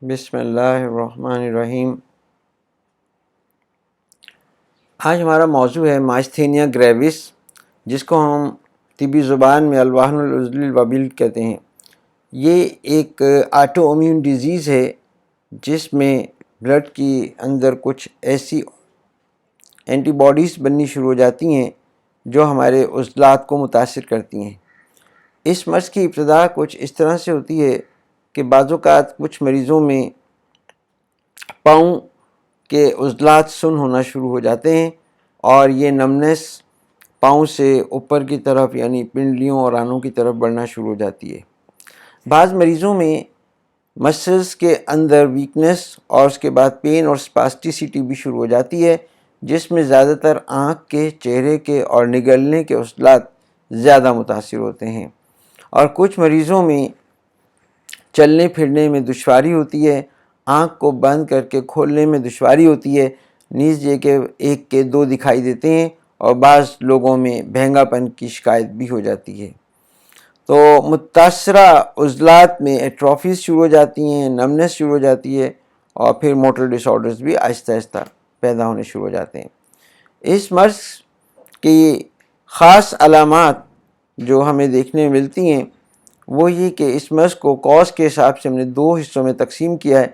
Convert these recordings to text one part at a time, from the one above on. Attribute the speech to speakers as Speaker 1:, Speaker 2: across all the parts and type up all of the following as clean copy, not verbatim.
Speaker 1: بسم اللہ الرحمن الرحیم۔ آج ہمارا موضوع ہے مائستھینیا گریوس، جس کو ہم طبی زبان میں الوہن العضل الوبیل کہتے ہیں۔ یہ ایک آٹو امیون ڈیزیز ہے جس میں بلڈ کی اندر کچھ ایسی اینٹی باڈیز بننی شروع ہو جاتی ہیں جو ہمارے عضلات کو متاثر کرتی ہیں۔ اس مرض کی ابتدا کچھ اس طرح سے ہوتی ہے کہ بعض اوقات کچھ مریضوں میں پاؤں کے عضلات سن ہونا شروع ہو جاتے ہیں اور یہ نمنس پاؤں سے اوپر کی طرف یعنی پنڈلیوں اور رانوں کی طرف بڑھنا شروع ہو جاتی ہے۔ بعض مریضوں میں مسلز کے اندر ویکنس اور اس کے بعد پین اور سپاسٹیسٹی بھی شروع ہو جاتی ہے، جس میں زیادہ تر آنکھ کے، چہرے کے اور نگلنے کے عضلات زیادہ متاثر ہوتے ہیں، اور کچھ مریضوں میں چلنے پھرنے میں دشواری ہوتی ہے، آنکھ کو بند کر کے کھولنے میں دشواری ہوتی ہے، نیز یہ کہ ایک کے دو دکھائی دیتے ہیں، اور بعض لوگوں میں بہنگا پن کی شکایت بھی ہو جاتی ہے۔ تو متاثرہ عضلات میں ایٹروفیز شروع ہو جاتی ہیں، نمنس شروع ہو جاتی ہے، اور پھر موٹر ڈس آرڈرز بھی آہستہ آہستہ پیدا ہونے شروع ہو جاتے ہیں۔ اس مرض کی خاص علامات جو ہمیں دیکھنے ملتی ہیں وہ یہ کہ اس مرض کو کاز کے حساب سے ہم نے دو حصوں میں تقسیم کیا ہے،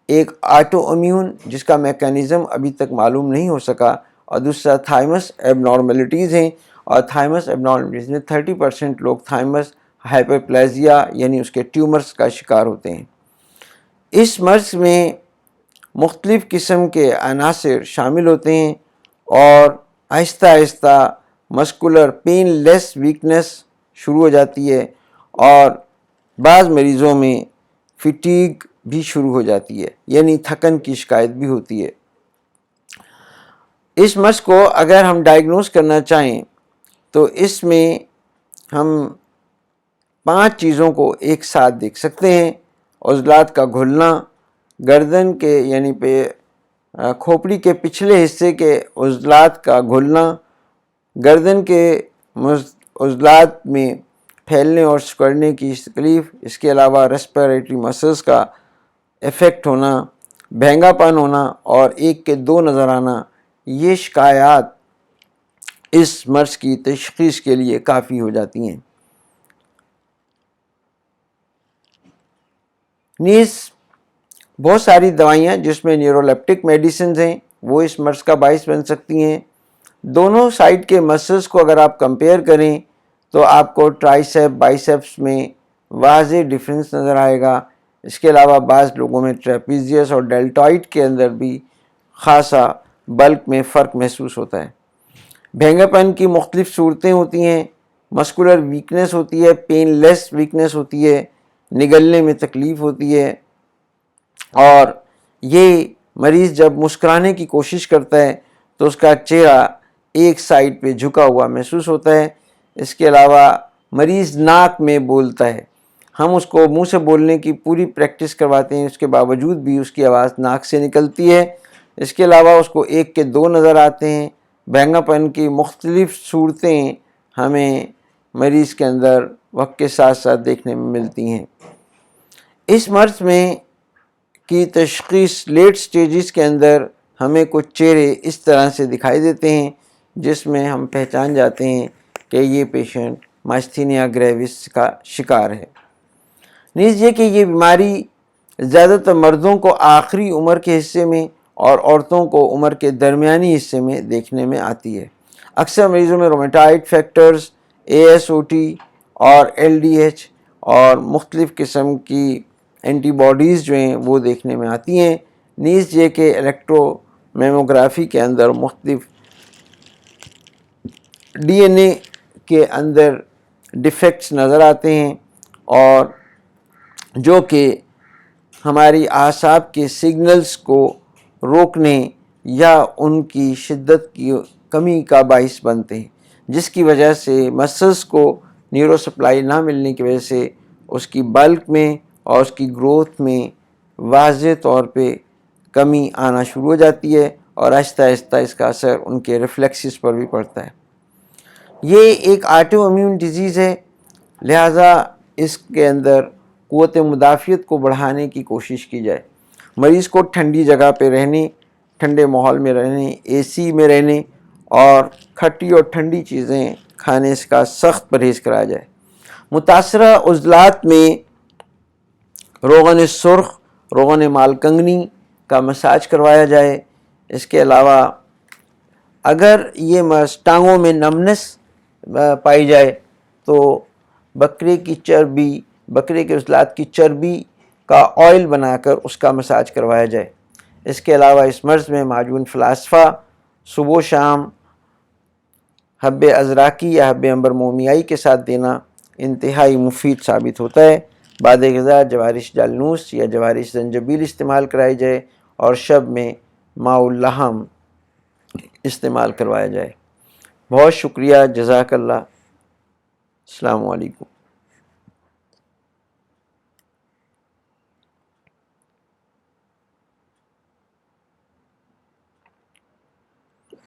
Speaker 1: ایک آٹو امیون جس کا میکانزم ابھی تک معلوم نہیں ہو سکا، اور دوسرا تھائمس ایب نارملٹیز ہیں، اور تھائمس ایب نارملٹیز میں 30% لوگ تھائمس ہائپرپلیزیا یعنی اس کے ٹیومرز کا شکار ہوتے ہیں۔ اس مرض میں مختلف قسم کے عناصر شامل ہوتے ہیں اور آہستہ آہستہ مسکولر پین لیس ویکنس شروع ہو جاتی ہے، اور بعض مریضوں میں فٹیگ بھی شروع ہو جاتی ہے یعنی تھکن کی شکایت بھی ہوتی ہے۔ اس مرض کو اگر ہم ڈائگنوز کرنا چاہیں تو اس میں ہم 5 چیزوں کو ایک ساتھ دیکھ سکتے ہیں: عضلات کا گھلنا، گردن کے یعنی کھوپڑی کے پچھلے حصے کے عضلات کا گھلنا، گردن کے عضلات میں پھیلنے اور سکڑنے کی تکلیف، اس کے علاوہ ریسپیریٹری مسلز کا افیکٹ ہونا، بہنگا پن ہونا اور ایک کے دو نظر آنا، یہ شکایات اس مرض کی تشخیص کے لیے کافی ہو جاتی ہیں۔ نیز بہت ساری دوائیاں جس میں نیورولیپٹک میڈیسنز ہیں وہ اس مرض کا باعث بن سکتی ہیں۔ دونوں سائڈ کے مسلز کو اگر آپ کمپیئر کریں تو آپ کو ٹرائسیپ بائسیپس میں واضح ڈفرینس نظر آئے گا۔ اس کے علاوہ بعض لوگوں میں ٹریپیزیس اور ڈیلٹوائڈ کے اندر بھی خاصا بلک میں فرق محسوس ہوتا ہے۔ بہنگا پن کی مختلف صورتیں ہوتی ہیں، مسکولر ویکنس ہوتی ہے، پین لیس ویکنس ہوتی ہے، نگلنے میں تکلیف ہوتی ہے، اور یہ مریض جب مسکرانے کی کوشش کرتا ہے تو اس کا چہرہ ایک سائڈ پہ جھکا ہوا محسوس ہوتا ہے۔ اس کے علاوہ مریض ناک میں بولتا ہے، ہم اس کو منہ سے بولنے کی پوری پریکٹس کرواتے ہیں، اس کے باوجود بھی اس کی آواز ناک سے نکلتی ہے۔ اس کے علاوہ اس کو ایک کے دو نظر آتے ہیں۔ بہنگا پن کی مختلف صورتیں ہمیں مریض کے اندر وقت کے ساتھ ساتھ دیکھنے میں ملتی ہیں۔ اس مرض میں کی تشخیص لیٹ سٹیجز کے اندر ہمیں کچھ چہرے اس طرح سے دکھائی دیتے ہیں جس میں ہم پہچان جاتے ہیں کہ یہ پیشنٹ مائستھینیا گریوس کا شکار ہے۔ نیز یہ کہ یہ بیماری زیادہ تر مردوں کو آخری عمر کے حصے میں اور عورتوں کو عمر کے درمیانی حصے میں دیکھنے میں آتی ہے۔ اکثر مریضوں میں رومیٹائڈ فیکٹرز، ASOT اور LDH اور مختلف قسم کی اینٹی باڈیز جو ہیں وہ دیکھنے میں آتی ہیں۔ نیز یہ کہ الیکٹرو میموگرافی کے اندر مختلف DNA کے اندر ڈیفیکٹس نظر آتے ہیں، اور جو کہ ہماری اعصاب کے سگنلز کو روکنے یا ان کی شدت کی کمی کا باعث بنتے ہیں، جس کی وجہ سے مسلز کو نیورو سپلائی نہ ملنے کی وجہ سے اس کی بلک میں اور اس کی گروتھ میں واضح طور پہ کمی آنا شروع ہو جاتی ہے، اور آہستہ آہستہ اس کا اثر ان کے ریفلیکسز پر بھی پڑتا ہے۔ یہ ایک آٹو امیون ڈیزیز ہے، لہٰذا اس کے اندر قوت مدافعت کو بڑھانے کی کوشش کی جائے۔ مریض کو ٹھنڈی جگہ پہ رہنے، ٹھنڈے ماحول میں رہنے، اے سی میں رہنے اور کھٹی اور ٹھنڈی چیزیں کھانے کا سخت پرہیز کرایا جائے۔ متاثرہ عضلات میں روغن سرخ، روغن مالکنگنی کا مساج کروایا جائے۔ اس کے علاوہ اگر یہ ٹانگوں میں نمنس پائی جائے تو بکرے کی چربی، بکرے کے عضلات کی چربی کا آئل بنا کر اس کا مساج کروایا جائے۔ اس کے علاوہ اس مرض میں معجون فلاسفہ صبح و شام حب ازراکی یا حب عنبر مومیائی کے ساتھ دینا انتہائی مفید ثابت ہوتا ہے۔ بعد غذا جوارش جالنوس یا جوارش زنجبیل استعمال کرائی جائے اور شب میں ماء اللحم استعمال کروایا جائے۔ بہت شکریہ، جزاک اللہ، السلام علیکم۔